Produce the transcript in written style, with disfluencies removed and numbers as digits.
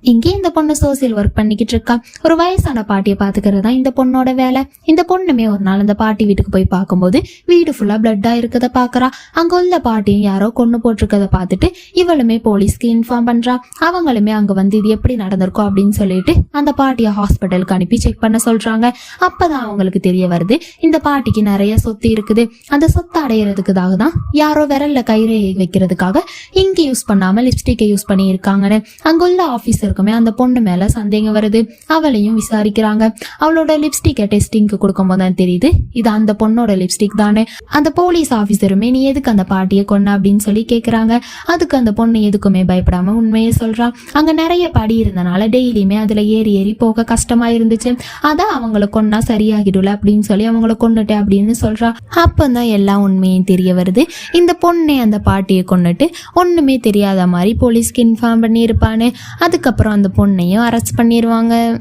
இங்கே இந்த பொண்ணு சோசியல் ஒர்க் பண்ணிக்கிட்டு இருக்கா. ஒரு வயசான பாட்டியை பாத்துக்கிறது தான் இந்த பொண்ணோட வேலை. இந்த பொண்ணுமே ஒரு நாள் அந்த பாட்டி வீட்டுக்கு போய் பார்க்கும்போது வீடு ஃபுல்லா பிளட்டா இருக்கத பாக்குறா. அங்க உள்ள பாட்டியும் யாரோ கொண்டு போட்டிருக்கத பார்த்துட்டு இவளுமே போலீஸ்க்கு இன்ஃபார்ம் பண்றா. அவங்களுமே அங்க வந்து இது எப்படி நடந்திருக்கோம் அப்படின்னு சொல்லிட்டு அந்த பாட்டியை ஹாஸ்பிட்டலுக்கு அனுப்பி செக் பண்ண சொல்றாங்க. அப்பதான் அவங்களுக்கு தெரிய வருது இந்த பாட்டிக்கு நிறைய சொத்து இருக்குது. அந்த சொத்து அடையிறதுக்காக தான் யாரோ விரல்ல கயிறு வைக்கிறதுக்காக இங்க யூஸ் பண்ணாம லிப்ஸ்டிக்கை யூஸ் பண்ணி இருக்காங்கன்னு அங்குள்ள ஆபீசர் அந்த பொண்ணு மேல சந்தேகம் வருது. அவளையும் விசாரிக்கிறாங்க. அவளோட லிப்ஸ்டிக்கை டெஸ்டிங்க்கு கொடுக்கும் போது தான் தெரியுது இது அந்த பொண்ணோட லிப்ஸ்டிக் தானே. அந்த போலீஸ் ஆபீசருமே நீ எதுக்கு அந்த பாட்டியை கொன்ன அப்படின்னு சொல்லி கேக்குறாங்க. அதுக்கு அந்த பொண்ணு எதுக்குமே பயப்படாம உண்மையை சொல்றான். அங்க நிறைய படி இருந்தனால டெய்லியுமே அதுல ஏறி ஏறி போக கஷ்டமா இருந்துச்சு. அதான் அவங்கள கொன்னா சரியாகிடுல அப்படின்னு சொல்லி அவங்கள கொண்டுட்டேன் அப்படின்னு சொல்றா. அப்பதான் எல்லா உண்மையும் தெரிய வருது. இந்த பொண்ணே அந்த பாட்டியை கொண்டுட்டு ஒண்ணுமே தெரியாத மாதிரி போலீஸ்க்கு இன்ஃபார்ம் பண்ணி இருப்பான்னு. அதுக்கப்புறம் அந்த பொண்ணையும் அரெஸ்ட் பண்ணிடுவாங்க.